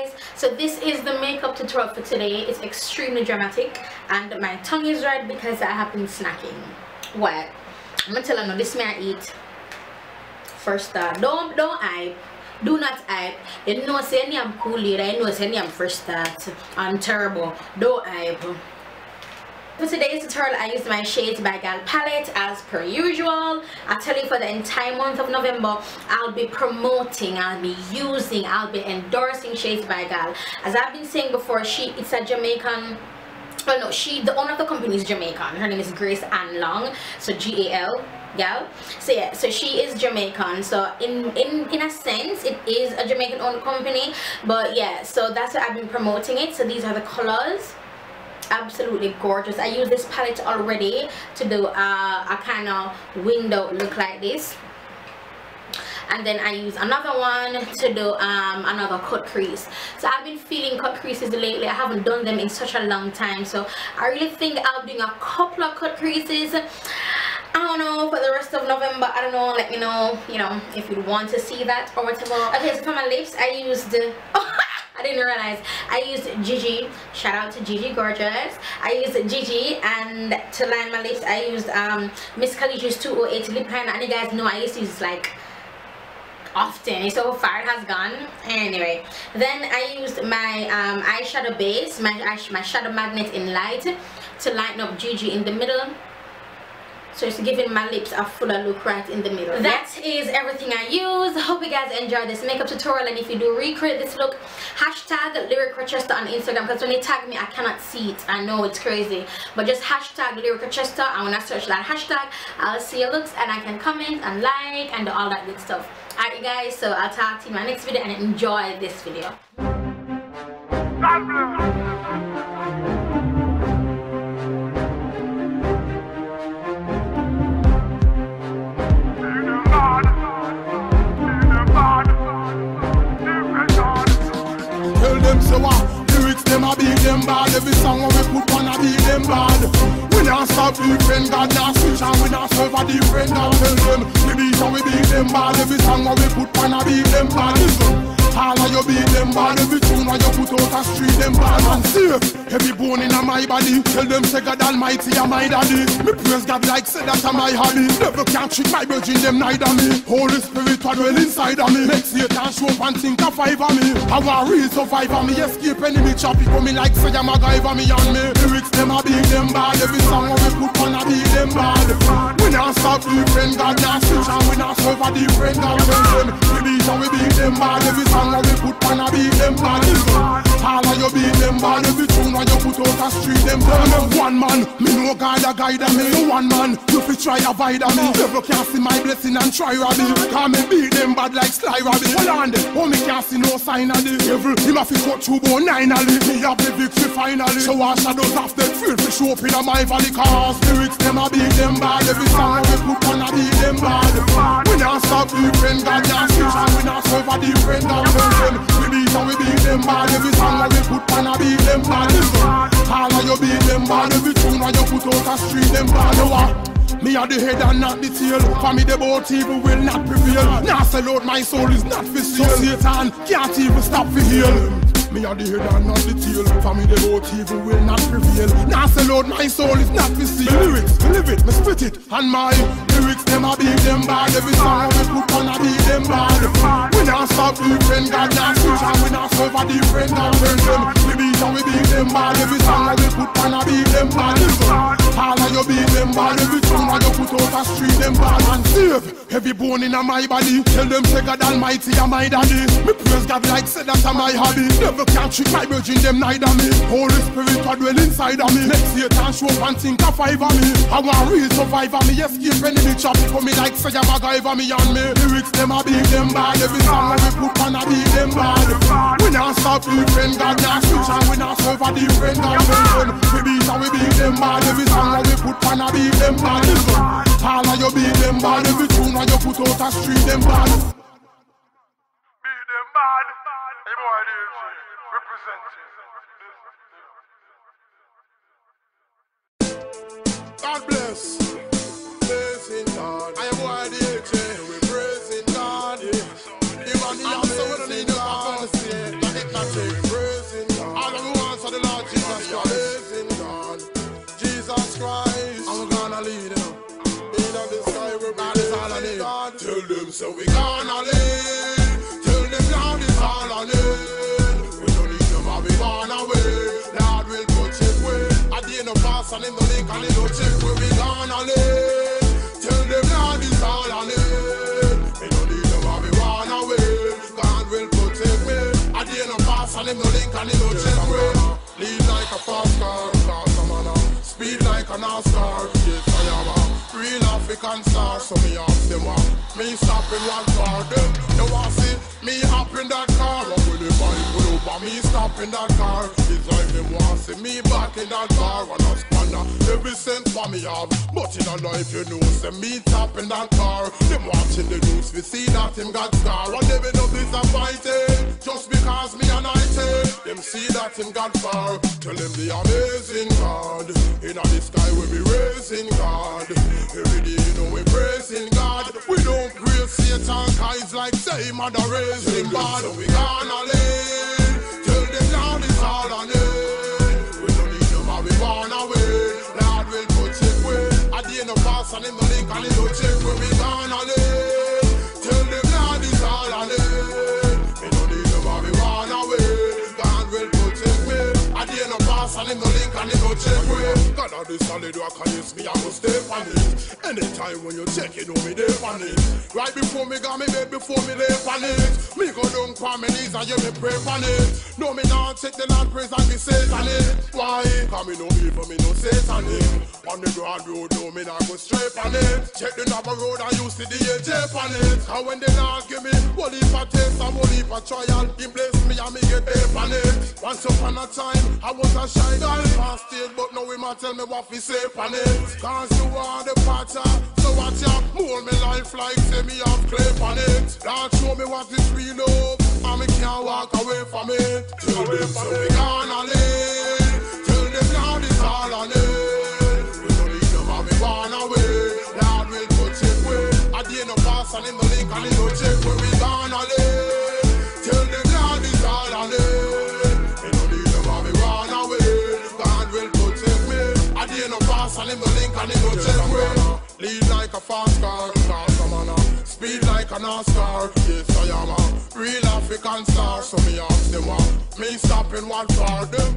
guys, so this is the makeup tutorial for today. It's extremely dramatic and my tongue is red because I have been snacking. What? I'm gonna tell you now, this may I eat first. Don't hype. Do not hype. You know say I'm cool leader, I know say I'm first start and turbo. Don't hype. For today's tutorial, I used my Shades by Jai palette as per usual. I tell you, for the entire month of November, I'll be promoting, I'll be using, I'll be endorsing Shades by Jai. As I've been saying before, it's a Jamaican. Well, no, the owner of the company is Jamaican. Her name is Grace Ann Long, so G-A-L. Gal. So yeah, so she is Jamaican, so in a sense it is a Jamaican owned company, but yeah, so that's why I've been promoting it. So these are the colors. Absolutely gorgeous. I use this palette already to do a kind of window look like this, and then I use another one to do another cut crease. So I've been feeling cut creases lately. I haven't done them in such a long time, so I really think I'll be doing a couple of cut creases. I don't know, for the rest of November. I don't know, let me know, you know, if you want to see that or whatever. Okay, so for my lips, I used I didn't realize I used Gigi. Shout out to Gigi Gorgeous. I used Gigi, and to line my lips I used Miss Kalishi's 208 lip liner, and you guys know I used to use this like often, so far it has gone. Anyway, then I used my eyeshadow base, my shadow magnet in light, to lighten up Gigi in the middle, so it's giving my lips a fuller look right in the middle. That is everything I use. Hope you guys enjoyed this makeup tutorial, and if you do recreate this look, hashtag Lyric Rochester on Instagram, because when they tag me I cannot see it. I know it's crazy, but just hashtag Lyric Rochester, and when I search that hashtag I'll see your looks and I can comment and like and do all that good stuff. Alright guys, so I'll talk to you in my next video, and enjoy this video. So lyrics them a beat them bad. Every song we put on a beat them bad. We not stop different, God not switch, and we not serve a different. Now tell them the beat and we beat them bad. Every song we put on a beat them bad. Listen, all of you beat them bad. Every tune when you put out a street them bad. And safe, every bone in my body. Tell them say God Almighty and my daddy. Me praise God like say that I'm my hobby. Never can trick my virgin them neither me. Holy Spirit will dwell inside of me. Make Satan show up and think of five of me. I want real survive of me. Escape enemy choppy coming like say I'm a guy for me and me. Lyrics them a beat them bad. Every song we put on a beat them bad. We not stop different, God not switch, and we not serve a different. God tell them we beat and we beat them bad. Every song we put on a beat them bad. All of you beat them bad. Every tune when you put out a street them bad. One man, me no God a guide me. So one man, you fi try avoid me. Never can see my blessing and try rob me. Cause me beat them bad like Sly Robbie. Hold on there, oh me can't see no sign of the devil. Him a fi cut through bone finally. Me have the victory finally. So our shadows of them feel fi show up in my valley. Cause lyrics them a beat them bad. Every song we put on a beat them bad. We not stop different, God not switch, and we not serve a different. God tell them we beat and we beat them bad. Every song we put on a beat them bad. All of you beat them bad. Every tune when you put out a street them bad. You what? Me are the head and not the tail. For me the both evil will not prevail. Now sell out my soul is not for sale. So Satan can't even stop for heal. Me are the head and not the tail. For me the both evil will not prevail. Now sell out my soul is not for sale. Me lyrics, me live it, me spit it. And my lyrics them a beat them bad. Every song we put on a beat them bad. We not stop different, God not switch, and we not serve a different. Now turn them, we beat and we beat them bad. Every song we put on a beat them bad. All of you beat them bad. Every tune when you put out a street them bad. And safe, every bone in my body. Tell them say God Almighty and my daddy. Me praise God like say that I'm my hobby. Never can trick my virgin them neither me. Holy Spirit will dwell inside of me. Make Satan show up and think of five of me. I want real survive of me. Escape enemy choppy coming like say I'm a guy for me and me. Lyrics them a beat them bad. Every song we put on a beat them bad. We not stop different, God not switch, and we not serve a different. God tell them we beat and we beat them bad. Every song we put on a beat them bad. All of you beat them bad. Every tune when you put out a street them bad. Beat them bad. Hey boy, represent. God bless. Praising God. I am why the HA. We praising God. Even the answer when I need God. Not hypnotic. so we gonna live. Tell them now this all on it. We don't need them and we run away. Lord will protect we. At the end of us and in the link and in the check where we gonna live. Tell them now this all on it. We don't need them and we run away. God will protect me. At the end of us and in the link and in the check where lead like a fast car, cause I'm on a speed like an all-star. Yes, I am a real African star. So me ask them what me stopping one car. Them they want see me hop in that car. I'm with the bike pull up and me stop in that car. It's like them want see me back in that car. And I squander every cent for me have. But in a life you know say me tap in that car. Them watching the news we see that him got scar. And they been up disappointed just because me united. Them see that him got far. Tell them the amazing God. In the sky we be raising God. Every day you know we praising God. We don't praise Satan cause like say mother raising God. So we gonna live. Tell them now this all on it. We don't need them and we run away. Lord will protect we. At the end of us and in the link and in the check where we gonna live. Tell them now this all on it. We don't need them and we run away. God will protect me. At the end of us and in the link and in the check where God of the solid rock and it's me I go stay on it. Anytime when you check you know me there on it. Right before me got me bed before me lay on it. Me go down on my knees and you me pray on it. No me not take the Lord praise and be Satan it. Why? Cause me no evil me no Satan it. On the broad road no me not go straight on it. Check the narrow road I used to the AJ on it. And when the Lord give me one heap of taste and one heap of trial, He bless me and me get there on it. Once upon a time I was a shy guy past it, but now we might tell me what we say on it. Cause you are the potter, so watch out, mold me life like say me have clay on it. Lord show me what is real love, and me can't walk away from it. Tell them so we gonna live. Tell them now this all on it. We don't need them and we run away. Lord will protect we. At the end of us and in the link and in the check where we gonna live. Tell them now this all on it. We don't need them and we run away. God will protect me. At the end of us and in the link and in the check where lead like a fast car, cause I'm on a speed like an all-star. Yes, I am a real African star. So me ask them what me stopping one for them.